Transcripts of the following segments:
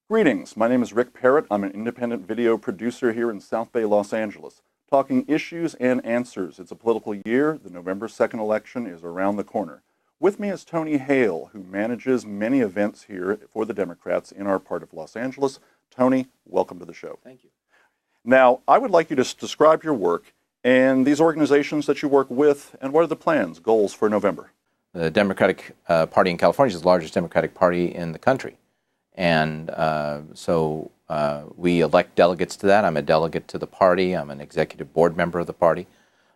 Greetings, my name is Rick Parrott. I'm an independent video producer here in South Bay, Los Angeles, talking issues and answers. It's a political year. The November 2nd election is around the corner. With me is Tony Hale, who manages many events here for the Democrats in our part of Los Angeles. Tony, welcome to the show. Thank you. Now, I would like you to describe your work and these organizations that you work with, and what are the plans, goals for November? The Democratic Party in California is the largest Democratic Party in the country. And so we elect delegates to that. I'm a delegate to the party. I'm an executive board member of the party.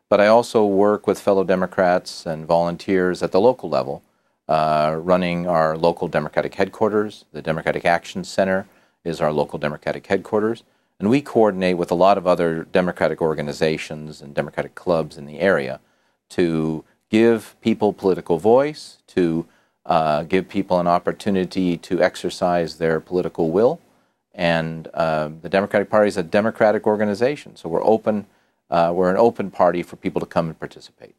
But I also work with fellow Democrats and volunteers at the local level, running our local Democratic headquarters. The Democratic Action Center is our local Democratic headquarters. And we coordinate with a lot of other Democratic organizations and Democratic clubs in the area to give people political voice, to give people an opportunity to exercise their political will. And the Democratic Party is a democratic organization, so we're open. We're an open party for people to come and participate.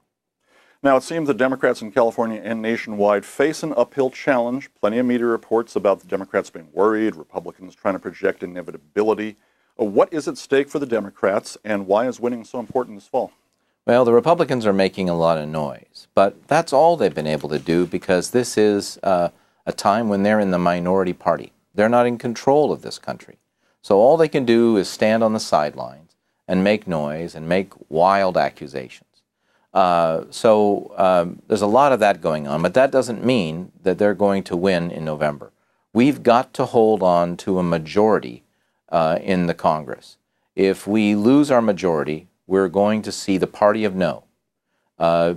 Now, it seems that Democrats in California and nationwide face an uphill challenge. Plenty of media reports about the Democrats being worried, Republicans trying to project inevitability. What is at stake for the Democrats, and why is winning so important this fall? Well, the Republicans are making a lot of noise, but that's all they've been able to do because this is a time when they're in the minority party. They're not in control of this country. So all they can do is stand on the sidelines and make noise and make wild accusations. There's a lot of that going on, but that doesn't mean that they're going to win in November. We've got to hold on to a majority in the Congress. If we lose our majority, we're going to see the party of no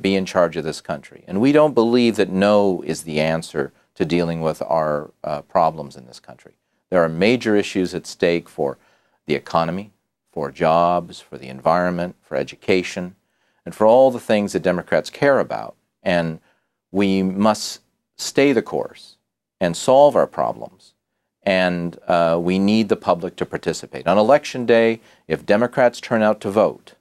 be in charge of this country. And we don't believe that no is the answer to dealing with our problems in this country. There are major issues at stake for the economy, for jobs, for the environment, for education, and for all the things that Democrats care about. And we must stay the course and solve our problems. And we need the public to participate. On Election Day, if Democrats turn out to vote,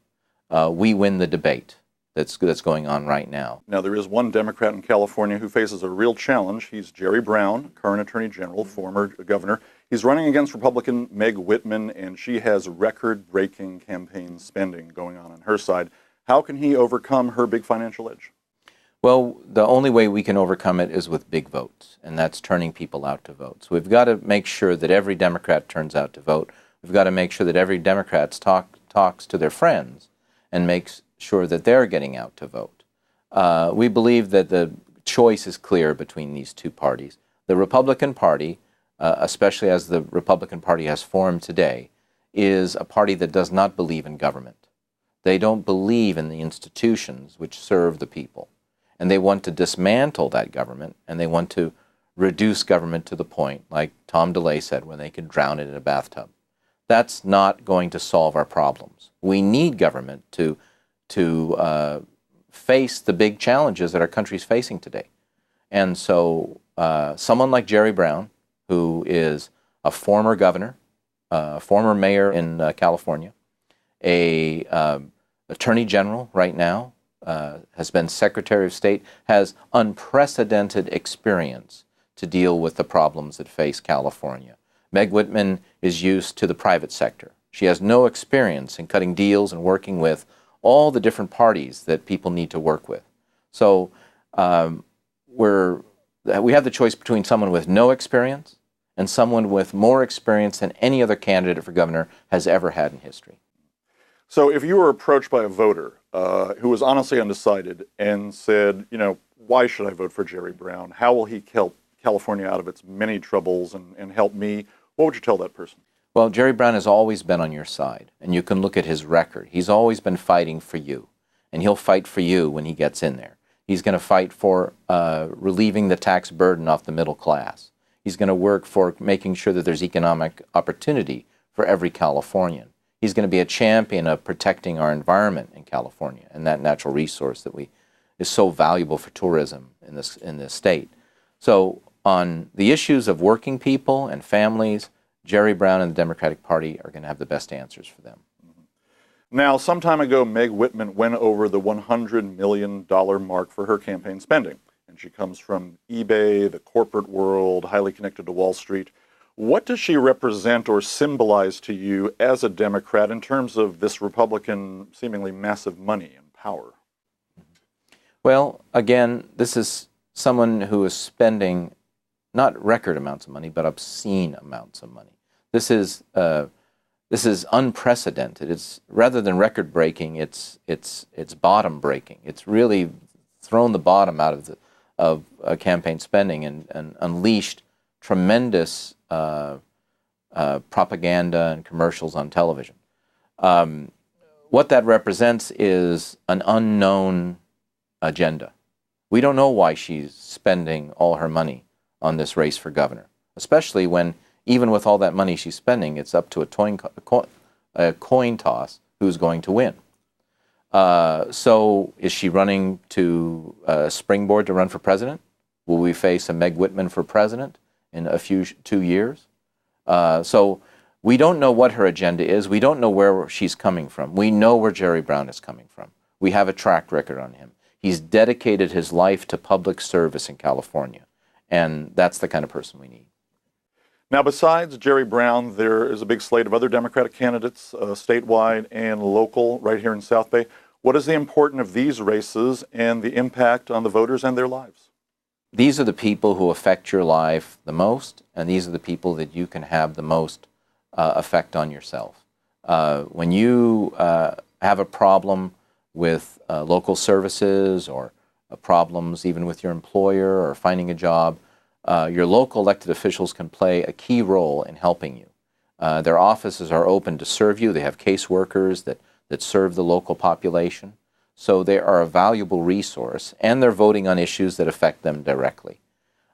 we win the debate that's going on right now. Now, there is one Democrat in California who faces a real challenge. He's Jerry Brown, current Attorney General, former governor. He's running against Republican Meg Whitman, and she has record-breaking campaign spending going on her side. How can he overcome her big financial edge? Well, the only way we can overcome it is with big votes, and that's turning people out to vote. So we've got to make sure that every Democrat turns out to vote. We've got to make sure that every Democrat talks to their friends and makes sure that they're getting out to vote. We believe that the choice is clear between these two parties. The Republican Party, especially as the Republican Party has formed today, is a party that does not believe in government. They don't believe in the institutions which serve the people. And they want to dismantle that government, and they want to reduce government to the point, like Tom DeLay said, when they can drown it in a bathtub. That's not going to solve our problems. We need government to face the big challenges that our country's facing today. And so someone like Jerry Brown, who is a former governor, a former mayor in California, a attorney general right now, has been Secretary of State, has unprecedented experience to deal with the problems that face California. Meg Whitman is used to the private sector. She has no experience in cutting deals and working with all the different parties that people need to work with. So we have the choice between someone with no experience and someone with more experience than any other candidate for governor has ever had in history. So if you were approached by a voter who was honestly undecided and said, why should I vote for Jerry Brown? How will he help California out of its many troubles and help me? What would you tell that person? Well, Jerry Brown has always been on your side, and you can look at his record. He's always been fighting for you, and he'll fight for you when he gets in there. He's going to fight for relieving the tax burden off the middle class. He's going to work for making sure that there's economic opportunity for every Californian. He's going to be a champion of protecting our environment in California and that natural resource that is so valuable for tourism in this state. So on the issues of working people and families, Jerry Brown and the Democratic Party are going to have the best answers for them. Now, some time ago, Meg Whitman went over the $100 million mark for her campaign spending. And she comes from eBay, the corporate world, highly connected to Wall Street. What does she represent or symbolize to you as a Democrat in terms of this Republican seemingly massive money and power? Well, again, this is someone who is spending not record amounts of money, but obscene amounts of money. This is unprecedented. It's rather than record breaking, it's bottom breaking. It's really thrown the bottom out of campaign spending and unleashed tremendous propaganda and commercials on television. What that represents is an unknown agenda. We don't know why she's spending all her money on this race for governor, especially when, even with all that money she's spending, it's up to a coin toss who's going to win. So is she running to springboard to run for president? Will we face a Meg Whitman for president in 2 years? So we don't know what her agenda is. We don't know where she's coming from. We know where Jerry Brown is coming from. We have a track record on him. He's dedicated his life to public service in California, and that's the kind of person we need. Now, besides Jerry Brown, there is a big slate of other Democratic candidates, statewide and local, right here in South Bay. What is the importance of these races and the impact on the voters and their lives? These are the people who affect your life the most, and these are the people that you can have the most effect on yourself. When you have a problem with local services or problems even with your employer or finding a job, your local elected officials can play a key role in helping you. Their offices are open to serve you. They have caseworkers that serve the local population. So they are a valuable resource, and they're voting on issues that affect them directly.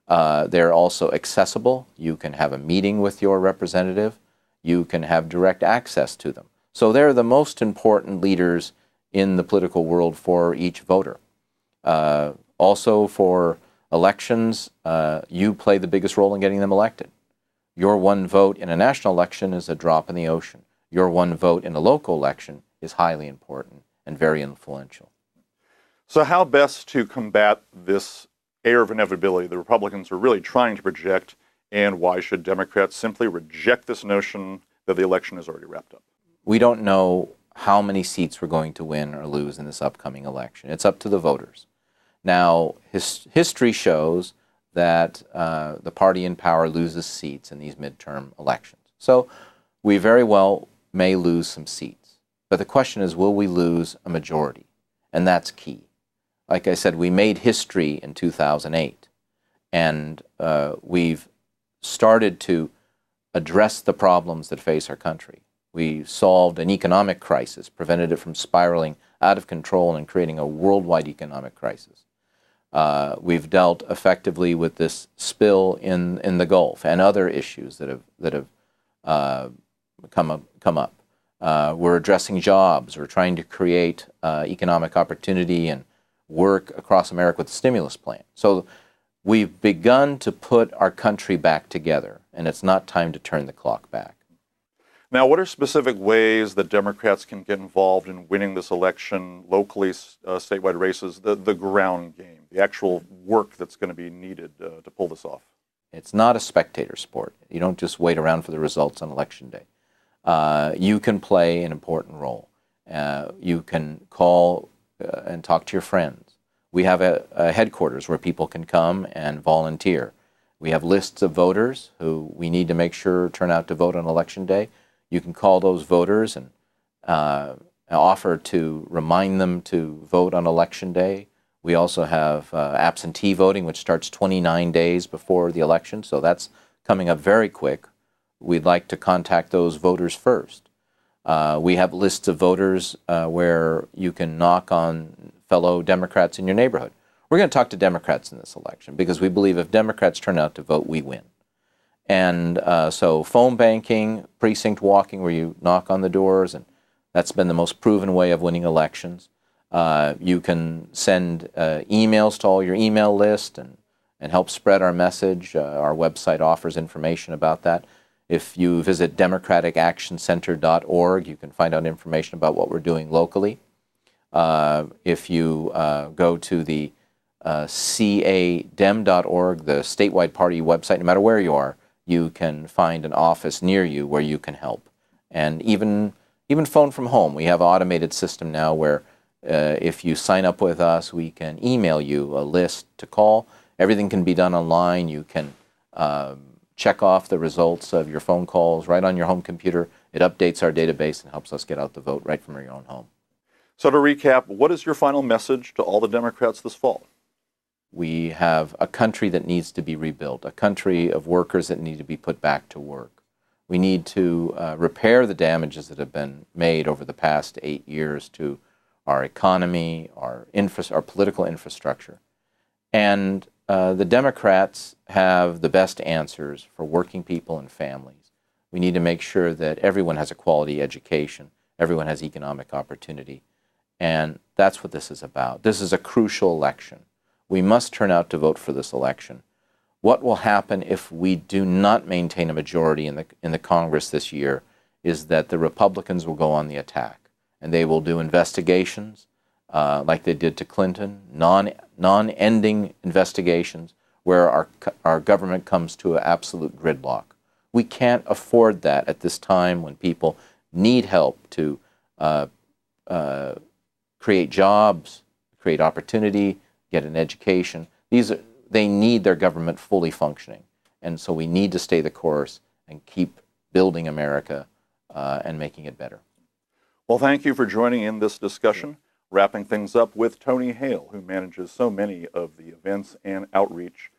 They're also accessible. You can have a meeting with your representative. You can have direct access to them. So they're the most important leaders in the political world for each voter. Also for elections, you play the biggest role in getting them elected. Your one vote in a national election is a drop in the ocean. Your one vote in a local election is highly important and very influential. So how best to combat this air of inevitability the Republicans are really trying to project, and why should Democrats simply reject this notion that the election is already wrapped up? We don't know how many seats we're going to win or lose in this upcoming election. It's up to the voters. Now, history shows that the party in power loses seats in these midterm elections. So we very well may lose some seats. But the question is, will we lose a majority? And that's key. Like I said, we made history in 2008, and we've started to address the problems that face our country. We solved an economic crisis, prevented it from spiraling out of control and creating a worldwide economic crisis. We've dealt effectively with this spill in the Gulf and other issues that have come up. We're addressing jobs. We're trying to create economic opportunity and work across America with the stimulus plan. So we've begun to put our country back together, and it's not time to turn the clock back. Now, what are specific ways that Democrats can get involved in winning this election, locally, statewide races, the ground game, the actual work that's going to be needed to pull this off? It's not a spectator sport. You don't just wait around for the results on Election Day. You can play an important role. You can call and talk to your friends. We have a headquarters where people can come and volunteer. We have lists of voters who we need to make sure turn out to vote on Election Day. You can call those voters and offer to remind them to vote on Election Day. We also have absentee voting, which starts 29 days before the election, so that's coming up very quick. We'd like to contact those voters first. We have lists of voters where you can knock on fellow Democrats in your neighborhood. We're going to talk to Democrats in this election because we believe if Democrats turn out to vote, we win. And so phone banking, precinct walking, where you knock on the doors, and that's been the most proven way of winning elections. You can send emails to all your email list and help spread our message. Our website offers information about that. If you visit democraticactioncenter.org, you can find out information about what we're doing locally. If you go to the cadem.org, the statewide party website, no matter where you are, you can find an office near you where you can help. And even phone from home. We have an automated system now where if you sign up with us, we can email you a list to call. Everything can be done online. You can check off the results of your phone calls right on your home computer. It updates our database and helps us get out the vote right from your own home. So to recap, what is your final message to all the Democrats this fall? We have a country that needs to be rebuilt, a country of workers that need to be put back to work. We need to repair the damages that have been made over the past 8 years to our economy, our political infrastructure. And the Democrats have the best answers for working people and families. We need to make sure that everyone has a quality education, everyone has economic opportunity. And that's what this is about. This is a crucial election. We must turn out to vote for this election. What will happen if we do not maintain a majority in the Congress this year is that the Republicans will go on the attack, and they will do investigations like they did to Clinton, non-ending investigations where our government comes to an absolute gridlock. We can't afford that at this time when people need help to create jobs, create opportunity, get an education. They need their government fully functioning. And so we need to stay the course and keep building America and making it better. Well, thank you for joining in this discussion. Wrapping things up with Tony Hale, who manages so many of the events and outreach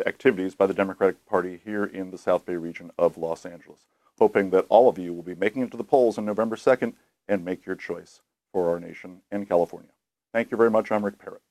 activities by the Democratic Party here in the South Bay region of Los Angeles. Hoping that all of you will be making it to the polls on November 2nd and make your choice for our nation and California. Thank you very much. I'm Rick Parrott.